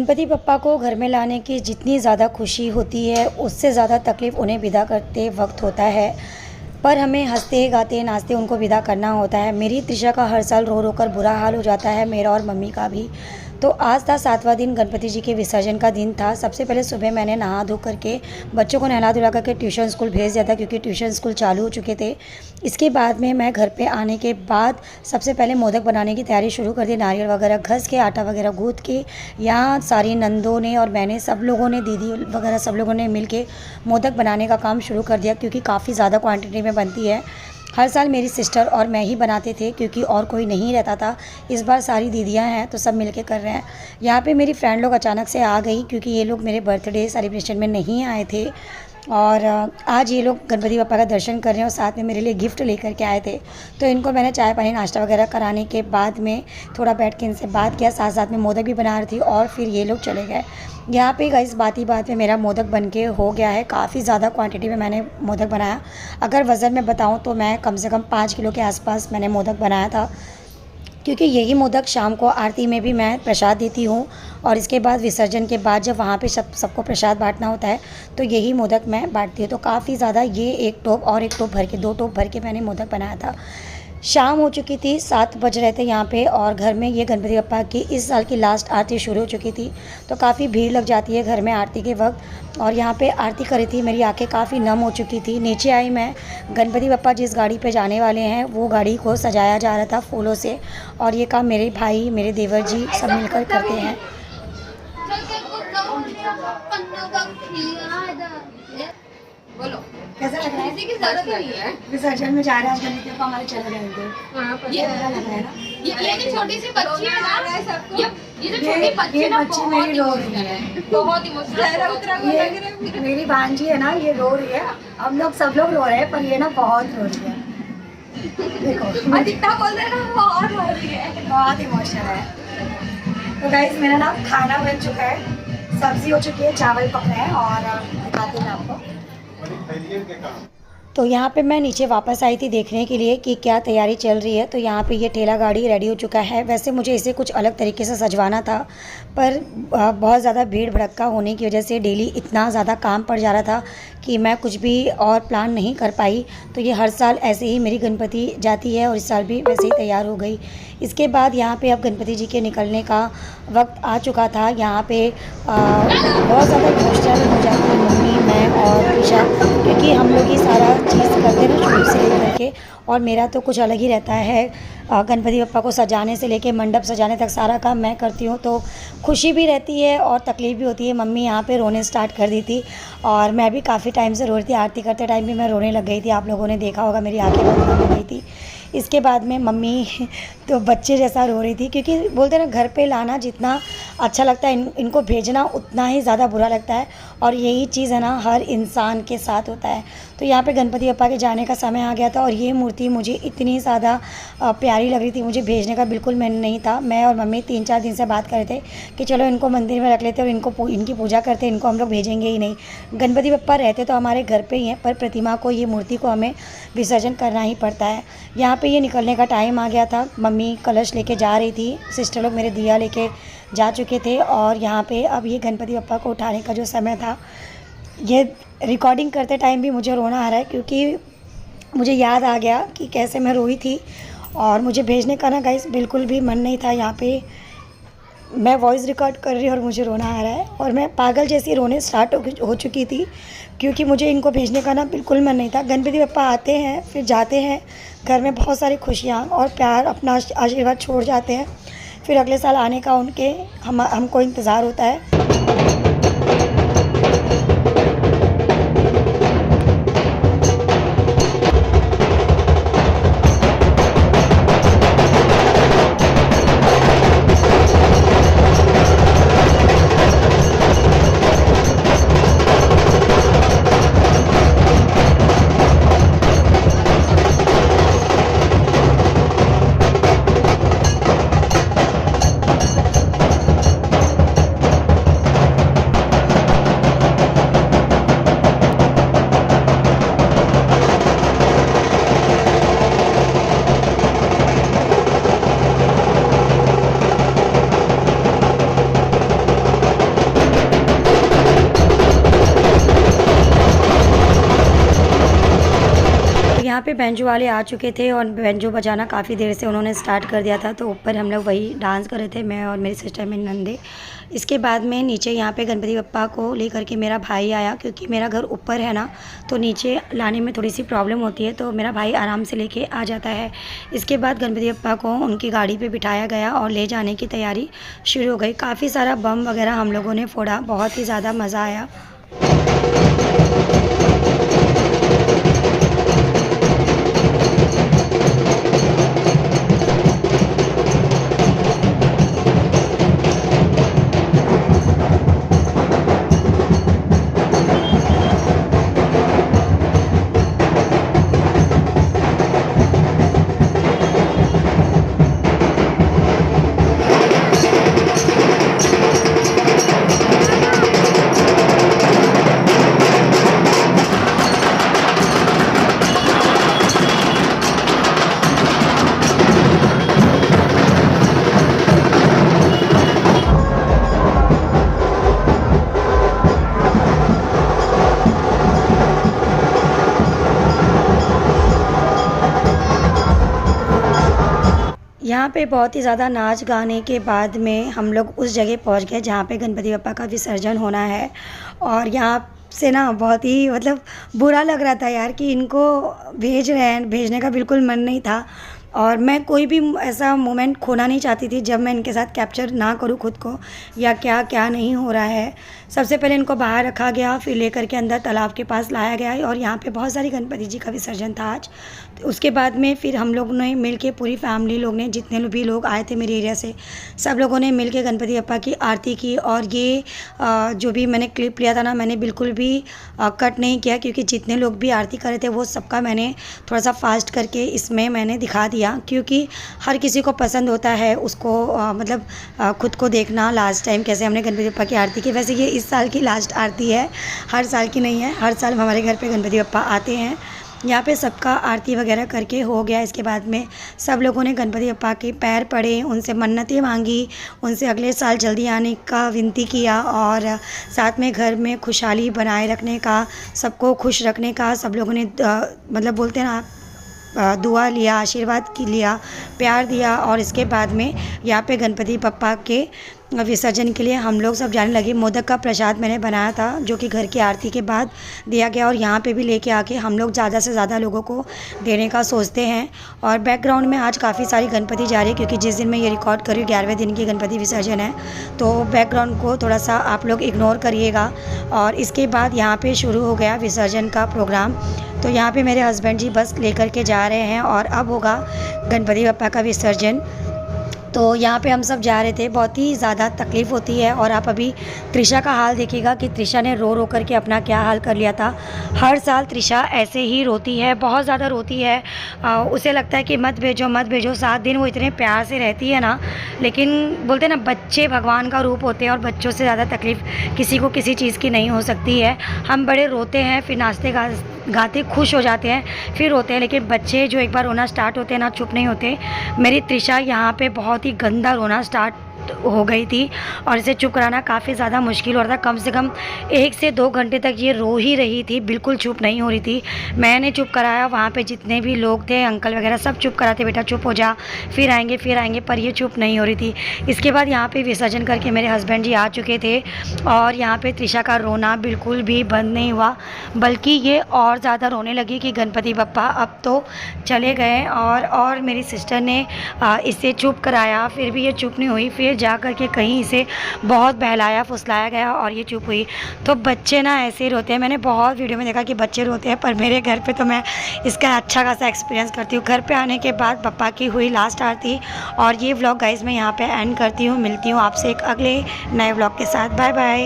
गणपति बप्पा को घर में लाने की जितनी ज़्यादा खुशी होती है उससे ज़्यादा तकलीफ़ उन्हें विदा करते वक्त होता है। पर हमें हंसते गाते नाचते उनको विदा करना होता है। मेरी त्रिशा का हर साल रो रो कर बुरा हाल हो जाता है, मेरा और मम्मी का भी। तो आज था 7वां दिन, गणपति जी के विसर्जन का दिन था। सबसे पहले सुबह मैंने नहा धो करके बच्चों को नहला धुला करके ट्यूशन स्कूल भेज दिया था, क्योंकि ट्यूशन स्कूल चालू हो चुके थे। इसके बाद में मैं घर पे आने के बाद सबसे पहले मोदक बनाने की तैयारी शुरू कर दी। नारियल वगैरह घस के, आटा वगैरह गूँथ के, यहाँ सारी नंदों ने और मैंने, सब लोगों ने, दीदी वगैरह सब लोगों ने मिल के मोदक बनाने का काम शुरू कर दिया, क्योंकि काफ़ी ज़्यादा क्वान्टिटी में बनती है। हर साल मेरी सिस्टर और मैं ही बनाते थे, क्योंकि और कोई नहीं रहता था। इस बार सारी दीदियां हैं तो सब मिलके कर रहे हैं। यहाँ पे मेरी फ्रेंड लोग अचानक से आ गई, क्योंकि ये लोग मेरे बर्थडे सेलिब्रेशन में नहीं आए थे, और आज ये लोग गणपति बप्पा का दर्शन कर रहे हैं और साथ में मेरे लिए गिफ्ट लेकर के आए थे। तो इनको मैंने चाय पानी नाश्ता वगैरह कराने के बाद में थोड़ा बैठ के इनसे बात किया, साथ साथ में मोदक भी बना रही थी, और फिर ये लोग चले गए। यहाँ पे गाइस बात ही बात में मेरा मोदक बन के हो गया है। काफ़ी ज़्यादा क्वांटिटी में मैंने मोदक बनाया। अगर वज़न में बताऊँ तो मैं कम से कम 5 किलो के आसपास मैंने मोदक बनाया था, क्योंकि यही मोदक शाम को आरती में भी मैं प्रसाद देती हूँ, और इसके बाद विसर्जन के बाद जब वहाँ पे सबको प्रसाद बांटना होता है तो यही मोदक मैं बांटती हूँ। तो काफ़ी ज़्यादा, ये एक टोप और एक टोप भर के, 2 टोप भर के मैंने मोदक बनाया था। शाम हो चुकी थी, 7 बज रहे थे यहाँ पे, और घर में ये गणपति बप्पा की इस साल की लास्ट आरती शुरू हो चुकी थी। तो काफ़ी भीड़ लग जाती है घर में आरती के वक्त, और यहाँ पे आरती करी थी, मेरी आंखें काफ़ी नम हो चुकी थी। नीचे आई मैं, गणपति बप्पा जिस गाड़ी पे जाने वाले हैं वो गाड़ी को सजाया जा रहा था फूलों से, और ये काम मेरे भाई, मेरे देवर जी सब मिलकर करते हैं। बोलो कैसा लग रहा है? किसी की जरूरत नहीं है। विसर्जन में जा रहे हैं आज गणपति बप्पा हमारे, चले गए थे। ये लग रहा है ना, ये जो छोटी सी बच्ची है ना, ये जो छोटी बच्ची ये है ना, बच्ची मेरी रो रही है। बहुत इमोशनल। ये मेरी भांजी है ना, ये रो रही है। हम लोग सब लोग रो रहे हैं, पर ये ना बहुत रो रही है। देखो अधिकता बोल रहे हैं ना, बहुत रो रही है, बहुत इमोशनल है। तो गाइस मेरा ना खाना बन चुका है, सब्जी हो चुकी है, चावल पक रहे हैं, और दिखाती हूँ आपको। तो यहाँ पे मैं नीचे वापस आई थी देखने के लिए कि क्या तैयारी चल रही है। तो यहाँ पे ये ठेला गाड़ी रेडी हो चुका है। वैसे मुझे इसे कुछ अलग तरीके से सजवाना था, पर बहुत ज़्यादा भीड़ भड़क्का होने की वजह से डेली इतना ज़्यादा काम पड़ जा रहा था कि मैं कुछ भी और प्लान नहीं कर पाई। तो ये हर साल ऐसे ही मेरी गणपति जाती है, और इस साल भी वैसे ही तैयार हो गई। इसके बाद यहाँ पे अब गणपति जी के निकलने का वक्त आ चुका था। यहाँ पे बहुत ज़्यादा इमोशनल हो जाती है मम्मी, मैं और त्रिशा, क्योंकि हम लोग ही सारा चीज़ करते ना शुरू से लेकर के, और मेरा तो कुछ अलग ही रहता है। गणपति बप्पा को सजाने से लेके मंडप सजाने तक सारा काम मैं करती हूँ। तो खुशी भी रहती है और तकलीफ़ भी होती है। मम्मी यहाँ पे रोने स्टार्ट कर दी थी, और मैं भी काफ़ी टाइम से रो रही थी। आरती करते टाइम भी मैं रोने लग गई थी, आप लोगों ने देखा होगा मेरी आंखें बंद हो गई थी। इसके बाद में मम्मी तो बच्चे जैसा रो रही थी, क्योंकि बोलते हैं ना, घर पे लाना जितना अच्छा लगता है, इनको भेजना उतना ही ज़्यादा बुरा लगता है, और यही चीज़ है ना हर इंसान के साथ होता है। तो यहाँ पे गणपति बप्पा के जाने का समय आ गया था, और ये मूर्ति मुझे इतनी ज़्यादा प्यारी लग रही थी, मुझे भेजने का बिल्कुल मन नहीं था। मैं और मम्मी 3-4 दिन से बात कर रहे थे कि चलो इनको मंदिर में रख लेते और इनकी पूजा करते, इनको हम लोग भेजेंगे ही नहीं। गणपति बप्पा रहते तो हमारे घर पे ही हैं, पर प्रतिमा को, ये मूर्ति को हमें विसर्जन करना ही पड़ता है। यहाँ पे ये निकलने का टाइम आ गया था। मम्मी कलश लेके जा रही थी, सिस्टर लोग मेरे दिया लेके जा चुके थे, और यहाँ पे अब ये गणपति बप्पा को उठाने का जो समय था, ये रिकॉर्डिंग करते टाइम भी मुझे रोना आ रहा है, क्योंकि मुझे याद आ गया कि कैसे मैं रोई थी, और मुझे भेजने का ना गाइस बिल्कुल भी मन नहीं था। यहाँ पे मैं वॉइस रिकॉर्ड कर रही हूँ और मुझे रोना आ रहा है, और मैं पागल जैसी रोने स्टार्ट हो चुकी थी, क्योंकि मुझे इनको भेजने का ना बिल्कुल मन नहीं था। गणपति बप्पा आते हैं, फिर जाते हैं, घर में बहुत सारी खुशियाँ और प्यार, अपना आशीर्वाद छोड़ जाते हैं, फिर अगले साल आने का हमको इंतज़ार होता है। यहाँ पे बैंजो वाले आ चुके थे और बैंजो बजाना काफ़ी देर से उन्होंने स्टार्ट कर दिया था, तो ऊपर हम लोग वही डांस कर रहे थे, मैं और मेरी सिस्टर, मेरी नंदे। इसके बाद में नीचे यहाँ पे गणपति बप्पा को लेकर के मेरा भाई आया, क्योंकि मेरा घर ऊपर है ना, तो नीचे लाने में थोड़ी सी प्रॉब्लम होती है, तो मेरा भाई आराम से लेके आ जाता है। इसके बाद गणपति बप्पा को उनकी गाड़ी पे बिठाया गया और ले जाने की तैयारी शुरू हो गई। काफ़ी सारा बम वगैरह हम लोगों ने फोड़ा, बहुत ही ज़्यादा मज़ा आया। यहाँ पे बहुत ही ज़्यादा नाच गाने के बाद में हम लोग उस जगह पहुँच गए जहाँ पे गणपति बप्पा का विसर्जन होना है। और यहाँ से ना बहुत ही मतलब बुरा लग रहा था यार कि इनको भेज रहे हैं, भेजने का बिल्कुल मन नहीं था। और मैं कोई भी ऐसा मोमेंट खोना नहीं चाहती थी जब मैं इनके साथ कैप्चर ना करूँ खुद को, या क्या क्या नहीं हो रहा है। सबसे पहले इनको बाहर रखा गया, फिर लेकर के अंदर तालाब के पास लाया गया, और यहाँ पे बहुत सारी गणपति जी का विसर्जन था आज। तो उसके बाद में फिर हम लोग ने मिल के, पूरी फैमिली लोग ने, जितने भी लोग आए थे मेरे एरिया से, सब लोगों ने मिल के गणपति बप्पा की आरती की। और ये जो भी मैंने क्लिप लिया था ना, मैंने बिल्कुल भी कट नहीं किया, क्योंकि जितने लोग भी आरती कर रहे थे वो सबका मैंने थोड़ा सा फास्ट करके इसमें मैंने दिखा दिया, क्योंकि हर किसी को पसंद होता है उसको मतलब खुद को देखना लास्ट टाइम कैसे हमने गणपति बप्पा की आरती की। वैसे ये इस साल की लास्ट आरती है, हर साल की नहीं है, हर साल हमारे घर पे गणपति बप्पा आते हैं। यहाँ पे सबका आरती वगैरह करके हो गया। इसके बाद में सब लोगों ने गणपति बप्पा के पैर पड़े, उनसे मन्नतें मांगी, उनसे अगले साल जल्दी आने का विनती किया, और साथ में घर में खुशहाली बनाए रखने का, सबको खुश रखने का सब लोगों ने मतलब बोलते हैं ना, दुआ लिया, आशीर्वाद की लिया, प्यार दिया। और इसके बाद में यहाँ पे गणपति बप्पा के विसर्जन के लिए हम लोग सब जाने लगे। मोदक का प्रसाद मैंने बनाया था, जो कि घर की आरती के बाद दिया गया, और यहाँ पे भी लेके आके हम लोग ज़्यादा से ज़्यादा लोगों को देने का सोचते हैं। और बैकग्राउंड में आज काफ़ी सारी गणपति जा रही है, क्योंकि जिस दिन मैं ये रिकॉर्ड कर रही हूँ 11वें दिन की गणपति विसर्जन है, तो बैकग्राउंड को थोड़ा सा आप लोग इग्नोर करिएगा। और इसके बाद यहाँ पर शुरू हो गया विसर्जन का प्रोग्राम। तो यहाँ पे मेरे हस्बैंड जी बस लेकर के जा रहे हैं, और अब होगा गणपति बप्पा का विसर्जन। तो यहाँ पे हम सब जा रहे थे, बहुत ही ज़्यादा तकलीफ़ होती है। और आप अभी त्रिशा का हाल देखिएगा कि त्रिशा ने रो रो करके अपना क्या हाल कर लिया था। हर साल त्रिशा ऐसे ही रोती है, बहुत ज़्यादा रोती है। उसे लगता है कि मत भेजो मत भेजो। 7 दिन वो इतने प्यार से रहती है ना, लेकिन बोलते हैं ना, बच्चे भगवान का रूप होते हैं, और बच्चों से ज़्यादा तकलीफ़ किसी को किसी चीज़ की नहीं हो सकती है। हम बड़े रोते हैं, फिर नाचते गाते खुश हो जाते हैं, फिर रोते हैं, लेकिन बच्चे जो एक बार रोना स्टार्ट होते हैं ना, चुप नहीं होते। मेरी त्रिशा यहाँ पे बहुत ही गंदा रोना स्टार्ट हो गई थी, और इसे चुप कराना काफ़ी ज़्यादा मुश्किल हो रहा था। कम से कम 1 से 2 घंटे तक ये रो ही रही थी, बिल्कुल चुप नहीं हो रही थी। मैंने चुप कराया, वहाँ पे जितने भी लोग थे, अंकल वगैरह सब चुप कराते, बेटा चुप हो जा, फिर आएंगे, पर ये चुप नहीं हो रही थी। इसके बाद यहाँ पे विसर्जन करके मेरे हस्बैंड जी आ चुके थे, और यहाँ पे त्रिशा का रोना बिल्कुल भी बंद नहीं हुआ, बल्कि ये और ज़्यादा रोने लगी कि गणपति बप्पा अब तो चले गए। और मेरी सिस्टर ने इसे चुप कराया, फिर भी ये चुप नहीं हुई। फिर जा कर के कहीं इसे बहुत बहलाया फुसलाया गया, और ये चुप हुई। तो बच्चे ना ऐसे ही रोते हैं, मैंने बहुत वीडियो में देखा कि बच्चे रोते हैं, पर मेरे घर पे तो मैं इसका अच्छा खासा एक्सपीरियंस करती हूँ। घर पे आने के बाद बप्पा की हुई लास्ट आरती। और ये व्लॉग गाइस मैं यहाँ पे एंड करती हूँ। मिलती हूँ आपसे एक अगले नए व्लॉग के साथ। Bye bye.